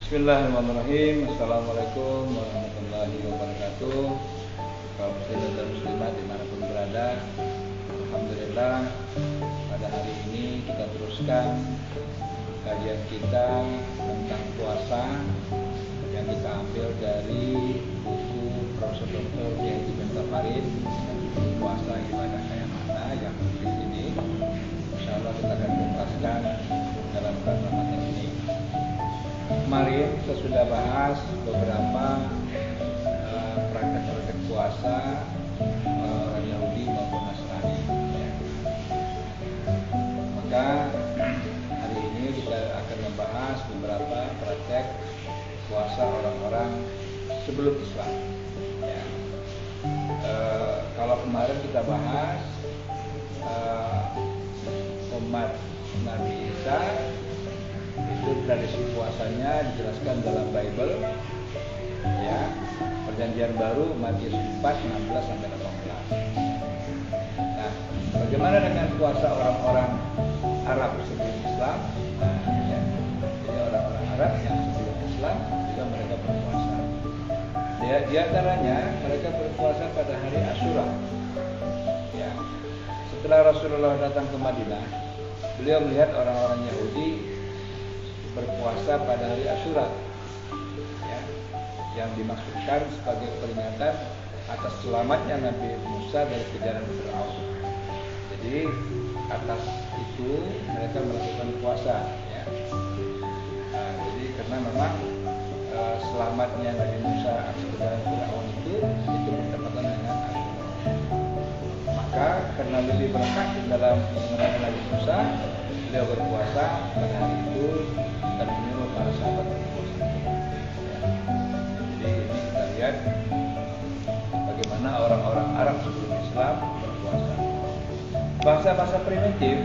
Bismillahirrahmanirrahim. Assalamualaikum warahmatullahi wabarakatuh. Kaum muslimin dan muslimat dimanapun berada, alhamdulillah pada hari ini kita teruskan kajian kita tentang puasa yang kita ambil dari buku Profesor Dr. Kiai Farid, puasa ibadah kayak mana, yang di sini insyaallah kita akan tuntaskan dalam kesempatan ini. Kemarin kita sudah bahas beberapa praktek-praktek puasa orang Yahudi maupun Nasrani. Ya. Maka hari ini kita akan membahas beberapa praktek puasa orang-orang sebelum Islam. Ya. Kalau kemarin kita bahas umat Nabi Isa, itu tradisi puasanya dijelaskan dalam Bible, ya. Perjanjian Baru Matius 4:16 sampai 18. Nah, bagaimana dengan puasa orang-orang Arab sebelum Islam? Nah, ya. Jadi orang-orang Arab yang sebelum Islam juga mereka berpuasa. Di antaranya mereka berpuasa pada hari Asyura. Ya. Setelah Rasulullah datang ke Madinah, beliau melihat orang-orang Yahudi berpuasa pada hari Asyura, ya, yang dimaksudkan sebagai peringatan atas selamatnya Nabi Musa dari kejaran Firaun. Jadi atas itu mereka melakukan puasa, ya. Nah, jadi karena memang selamatnya Nabi Musa atas kejaran Firaun itu bertepatan dengan Asyura. Maka karena lebih berhak dalam mengenai Nabi Musa, beliau berpuasa pada hari itu dan menyuruh para sahabat berpuasa. Ya. Jadi ini kita lihat bagaimana orang-orang Arab sebelum Islam berpuasa. Bahasa-bahasa primitif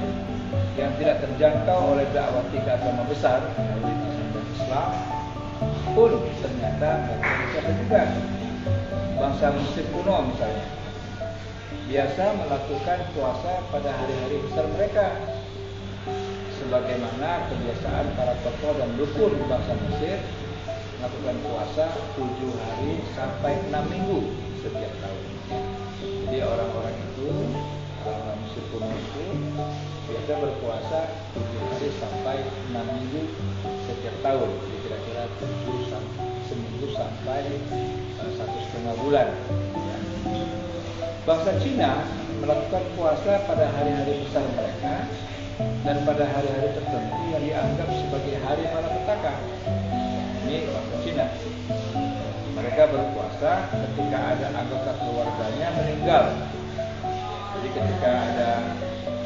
yang tidak terjangkau oleh dakwah tiga agama besar, Yahudi, Nasrani, dan Islam, pun ternyata berpuasa juga. Bangsa Mesir kuno misalnya biasa melakukan puasa pada hari-hari besar mereka, sebagaimana kebiasaan para tokoh dan dukun bangsa Mesir melakukan puasa 7 hari sampai 6 minggu setiap tahun. Jadi orang-orang Mesir kuno itu biasa berpuasa 7 hari sampai 6 minggu setiap tahun. Jadi kira-kira 7 seminggu sampai 1,5 bulan. Ya. Bangsa Cina melakukan puasa pada hari-hari besar mereka dan pada hari-hari tertentu yang dianggap sebagai hari malapetaka. Ini bangsa Cina. Mereka berpuasa ketika ada anggota keluarganya meninggal. Jadi ketika ada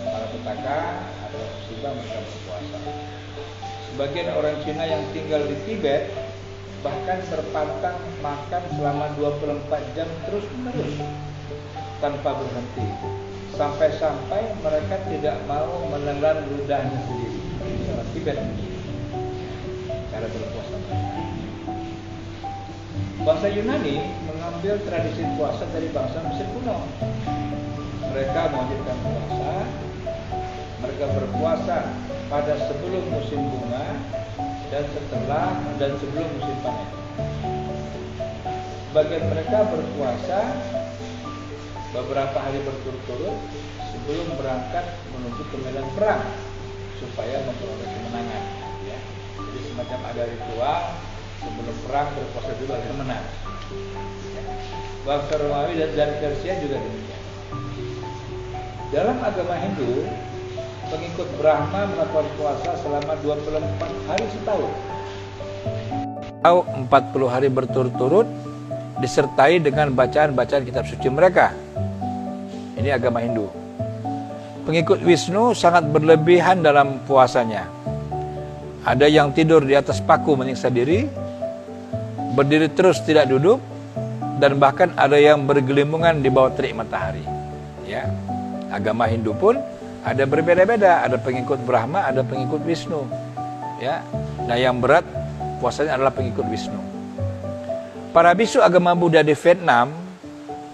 malapetaka atau musibah mereka berpuasa. Sebagian orang Cina yang tinggal di Tibet bahkan terpantang makan selama 24 jam terus-menerus tanpa berhenti. Sampai-sampai mereka tidak mau menelan ludahnya sendiri. Ini orang Tibet, cara berpuasa mereka. Bangsa Yunani mengambil tradisi puasa dari bangsa Mesir kuno. Mereka mewajibkan puasa. Mereka berpuasa pada sebelum musim bunga dan setelah dan sebelum musim panen. Sebagian mereka berpuasa beberapa hari berturut-turut sebelum berangkat menuju ke medan perang supaya memperoleh kemenangan. Ya. Jadi semacam ada ritual sebelum perang berpuasa dulu agar menang. Ya. Bangsa Romawi dan Persia juga demikian. Dalam agama Hindu, pengikut Brahma melakukan puasa selama 24 hari setahun. Atau 40 hari berturut-turut disertai dengan bacaan-bacaan kitab suci mereka. Ini agama Hindu. Pengikut Wisnu sangat berlebihan dalam puasanya. Ada yang tidur di atas paku menyiksa diri, berdiri terus tidak duduk, dan bahkan ada yang bergelimungan di bawah terik matahari. Ya, agama Hindu pun ada berbeda-beda. Ada pengikut Brahma, ada pengikut Wisnu. Ya, nah yang berat puasanya adalah pengikut Wisnu. Para bisu agama Buddha di Vietnam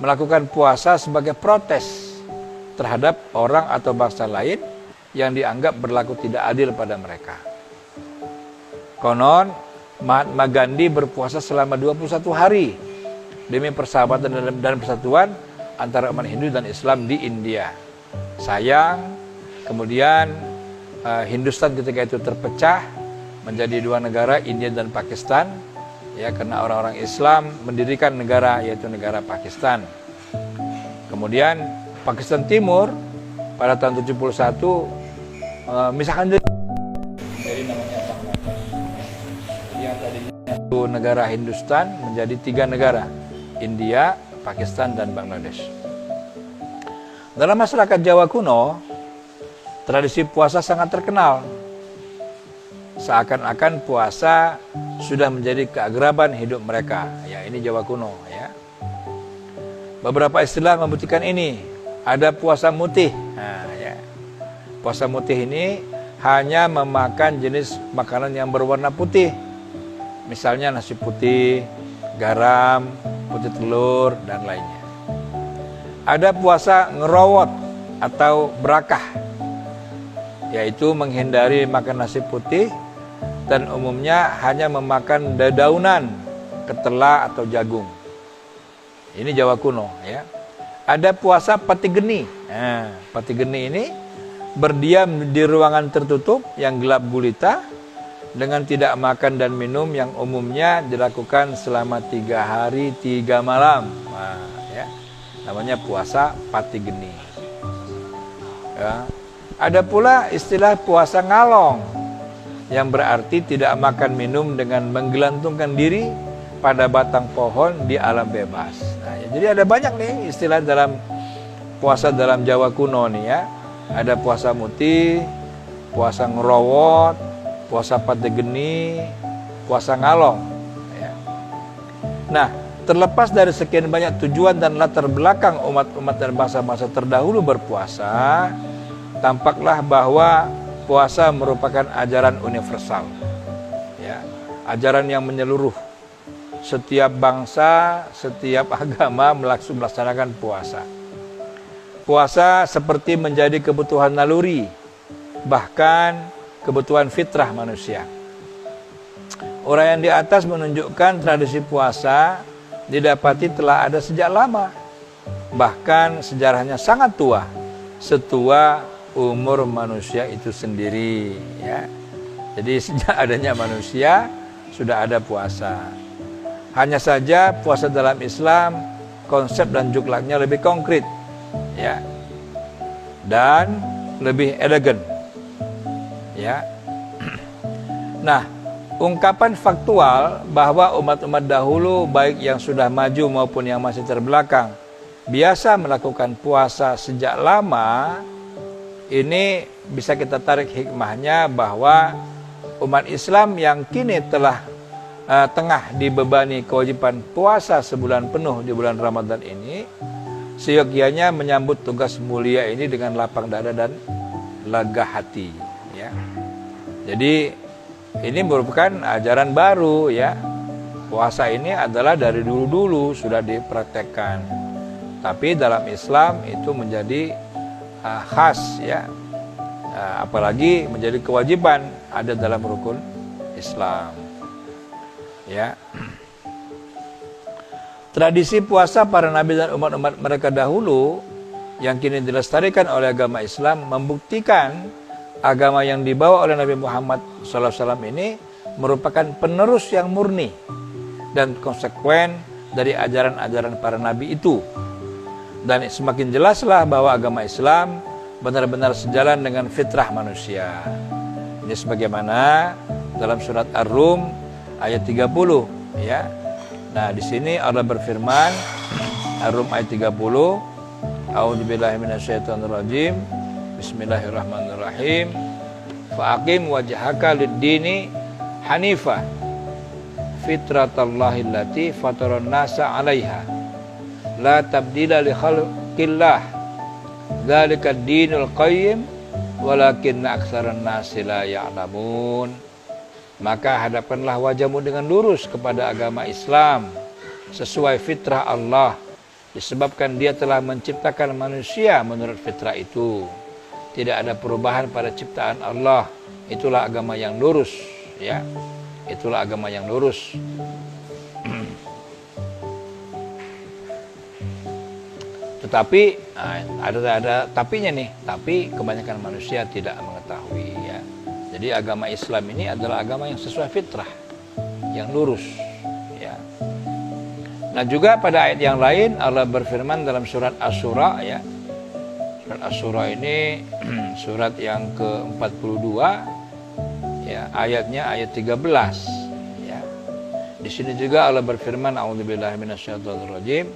melakukan puasa sebagai protes terhadap orang atau bangsa lain yang dianggap berlaku tidak adil pada mereka. Konon Mahatma Gandhi berpuasa selama 21 hari demi persahabatan dan persatuan antara umat Hindu dan Islam di India. Sayang, kemudian Hindustan ketika itu terpecah menjadi dua negara, India dan Pakistan, ya, karena orang-orang Islam mendirikan negara, yaitu negara Pakistan. Kemudian Pakistan Timur pada tahun 71 misalkan jadi namanya Bangladesh. Yang tadinya itu negara Hindustan menjadi 3 negara, India, Pakistan, dan Bangladesh. Dalam masyarakat Jawa kuno, tradisi puasa sangat terkenal. Seakan-akan puasa sudah menjadi keakraban hidup mereka. Ya, ini Jawa kuno, ya. Beberapa istilah membuktikan ini. Ada puasa mutih. Nah, ya. Puasa mutih ini hanya memakan jenis makanan yang berwarna putih. Misalnya nasi putih, garam, putih telur, dan lainnya. Ada puasa ngerowot atau berakah, yaitu menghindari makan nasi putih dan umumnya hanya memakan dedaunan, ketela atau jagung. Ini Jawa kuno, ya. Ada puasa pati geni. Nah, pati geni ini berdiam di ruangan tertutup yang gelap gulita dengan tidak makan dan minum yang umumnya dilakukan selama 3 hari 3 malam. Nah, ya. Namanya puasa pati geni. Ya. Ada pula istilah puasa ngalong yang berarti tidak makan minum dengan menggelantungkan diri pada batang pohon di alam bebas. Nah, ya, jadi ada banyak nih istilah dalam puasa dalam Jawa kuno nih, ya. Ada puasa mutih, puasa ngerowot, puasa pati geni, puasa ngalong, ya. Nah, terlepas dari sekian banyak tujuan dan latar belakang umat-umat dan bangsa-bangsa terdahulu berpuasa, tampaklah bahwa puasa merupakan ajaran universal, ya, ajaran yang menyeluruh. Setiap bangsa, setiap agama melaksanakan puasa. Puasa seperti menjadi kebutuhan naluri, bahkan kebutuhan fitrah manusia. Uraian di atas menunjukkan tradisi puasa didapati telah ada sejak lama. Bahkan sejarahnya sangat tua, setua umur manusia itu sendiri, ya. Jadi sejak adanya manusia sudah ada puasa. Hanya saja puasa dalam Islam konsep dan juklaknya lebih konkret, ya, dan lebih elegan, ya. Nah, ungkapan faktual bahwa umat-umat dahulu baik yang sudah maju maupun yang masih terbelakang biasa melakukan puasa sejak lama, ini bisa kita tarik hikmahnya bahwa umat Islam yang kini telah tengah dibebani kewajiban puasa sebulan penuh di bulan Ramadan ini, seyogyanya menyambut tugas mulia ini dengan lapang dada dan lega hati, ya. Jadi ini merupakan ajaran baru, ya. Puasa ini adalah dari dulu-dulu sudah dipraktekkan, tapi dalam Islam itu menjadi khas, ya. Apalagi menjadi kewajiban ada dalam rukun Islam, ya. Tradisi puasa para nabi dan umat-umat mereka dahulu yang kini dilestarikan oleh agama Islam membuktikan agama yang dibawa oleh Nabi Muhammad SAW ini merupakan penerus yang murni dan konsekuen dari ajaran-ajaran para nabi itu. Dan semakin jelaslah bahwa agama Islam benar-benar sejalan dengan fitrah manusia. Ini sebagaimana dalam surat Ar-Rum ayat 30, ya. Nah, di sini Allah berfirman, Ar-Rum ayat 30, A'udzubillahi minasyaitonirrajim. Bismillahirrahmanirrahim. Fa'aqim wajhaka lid-dini hanifa fitratallahi allati fataran nasa 'alaiha la tabdila li khalqillah dzalikad dinul qayyim walakinna aktsaran nasi la ya'lamun. Maka hadapkanlah wajahmu dengan lurus kepada agama Islam sesuai fitrah Allah, disebabkan Dia telah menciptakan manusia menurut fitrah itu. Tidak ada perubahan pada ciptaan Allah. Itulah agama yang lurus, ya. itulah agama yang lurus. Tetapi ada tapinya nih, tapi kebanyakan manusia tidak mengetahui ya. Jadi agama Islam ini adalah agama yang sesuai fitrah, yang lurus ya. Nah juga pada ayat yang lain Allah berfirman dalam surat Asy-Syura ya. Surat Asy-Syura ini surat yang ke-42 ya, ayatnya ayat 13 ya. Di sini juga Allah berfirman, a'udzubillahi minasyaitonirrajim,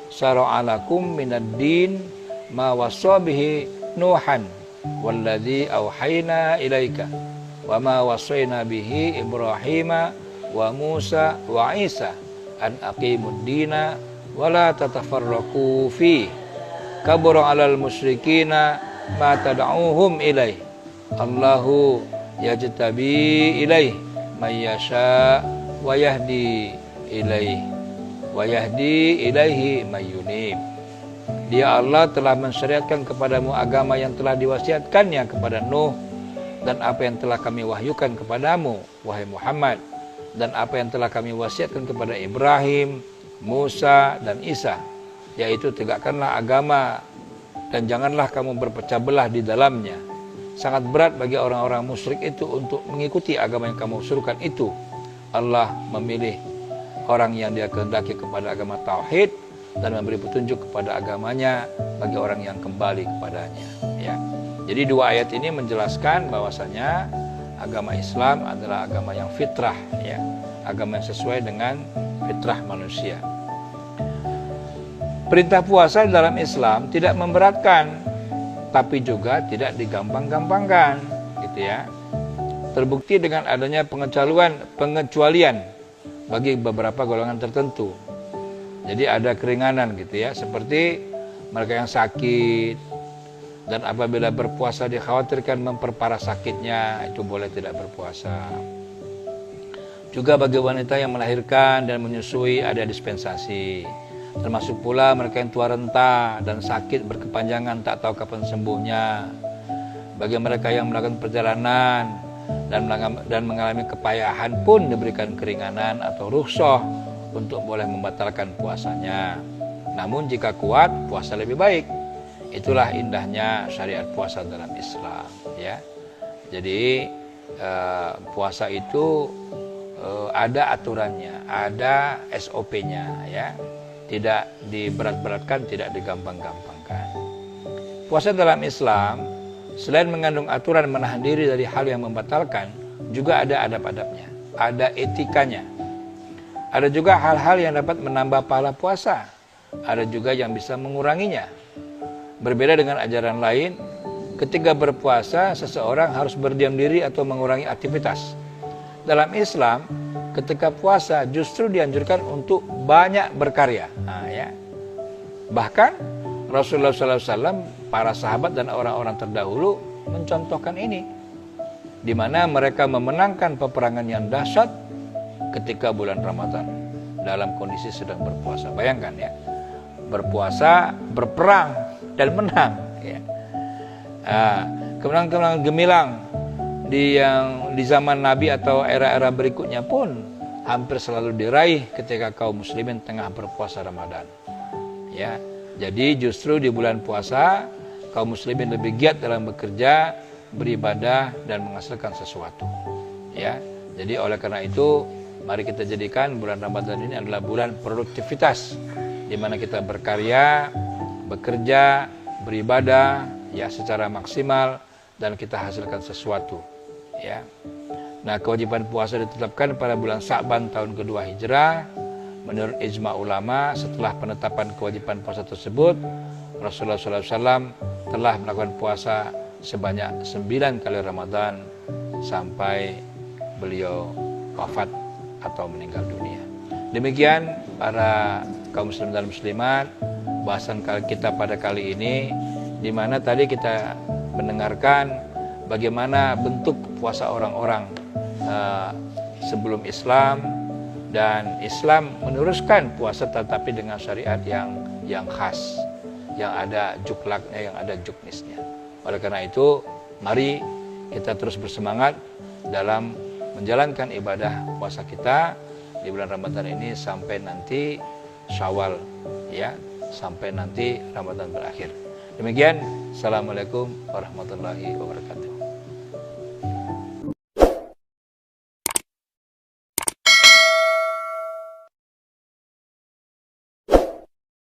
syara'alakum minad-din ma wassa bihi Nuhan walladzi auhayna ilaika wa ma wassayna bihi Ibrahima wa Musa wa Isa an aqimud dina wa la tatafarraqu fi kabura 'alal musyrikina ma tad'uuhum ilaih Allahu yajtabi ilaih may yasha wa yahdi ilaih wa yahdi ilaihi may yunib. Dia Allah telah mensyariatkan kepadamu agama yang telah diwasiatkannya kepada Nuh, dan apa yang telah kami wahyukan kepadamu wahai Muhammad, dan apa yang telah kami wasiatkan kepada Ibrahim, Musa dan Isa, yaitu tegakkanlah agama dan janganlah kamu berpecah belah di dalamnya. Sangat berat bagi orang-orang musyrik itu untuk mengikuti agama yang kamu suruhkan itu. Allah memilih orang yang Dia kehendaki kepada agama tauhid dan memberi petunjuk kepada agamanya bagi orang yang kembali kepadanya ya. Jadi dua ayat ini menjelaskan bahwasanya agama Islam adalah agama yang fitrah ya, agama yang sesuai dengan fitrah manusia. Perintah puasa dalam Islam tidak memberatkan, tapi juga tidak digampang-gampangkan gitu ya. Terbukti dengan adanya pengecualian bagi beberapa golongan tertentu. Jadi ada keringanan gitu ya, seperti mereka yang sakit dan apabila berpuasa dikhawatirkan memperparah sakitnya, itu boleh tidak berpuasa. Juga bagi wanita yang melahirkan dan menyusui ada dispensasi. Termasuk pula mereka yang tua renta dan sakit berkepanjangan tak tahu kapan sembuhnya. Bagi mereka yang melakukan perjalanan dan mengalami kepayahan pun diberikan keringanan atau rukhsah untuk boleh membatalkan puasanya. Namun jika kuat, puasa lebih baik. Itulah indahnya syariat puasa dalam Islam ya. Jadi puasa itu ada aturannya, ada SOP-nya ya. Tidak diberat-beratkan, tidak digampang-gampangkan. Puasa dalam Islam selain mengandung aturan menahan diri dari hal yang membatalkan, juga ada adab-adabnya, ada etikanya. Ada juga hal-hal yang dapat menambah pahala puasa, ada juga yang bisa menguranginya. Berbeda dengan ajaran lain, ketika berpuasa seseorang harus berdiam diri atau mengurangi aktivitas. Dalam Islam, ketika puasa justru dianjurkan untuk banyak berkarya. Nah, ya. Bahkan Rasulullah SAW, para sahabat dan orang-orang terdahulu mencontohkan ini, di mana mereka memenangkan peperangan yang dahsyat ketika bulan Ramadan dalam kondisi sedang berpuasa. Bayangkan ya, berpuasa, berperang dan menang. Ya. Kemenangan gemilang di zaman Nabi atau era-era berikutnya pun hampir selalu diraih ketika kaum muslimin tengah berpuasa Ramadan. Ya, jadi justru di bulan puasa kaum muslimin lebih giat dalam bekerja, beribadah dan menghasilkan sesuatu. Ya, jadi oleh karena itu mari kita jadikan bulan Ramadan ini adalah bulan produktivitas, di mana kita berkarya, bekerja, beribadah ya secara maksimal dan kita hasilkan sesuatu. Ya. Nah, kewajiban puasa ditetapkan pada bulan Sya'ban tahun kedua Hijrah. Menurut ijma ulama, setelah penetapan kewajiban puasa tersebut, Rasulullah SAW telah melakukan puasa sebanyak 9 kali Ramadan sampai beliau wafat atau meninggal dunia. Demikian para kaum muslim dan muslimat, bahasan kita pada kali ini, di mana tadi kita mendengarkan bagaimana bentuk puasa orang-orang sebelum Islam, dan Islam meneruskan puasa tetapi dengan syariat yang khas, yang ada juklaknya, yang ada juknisnya. Oleh karena itu, mari kita terus bersemangat dalam menjalankan ibadah puasa kita di bulan Ramadan ini sampai nanti Syawal, ya, sampai nanti Ramadan berakhir. Demikian, Assalamualaikum warahmatullahi wabarakatuh.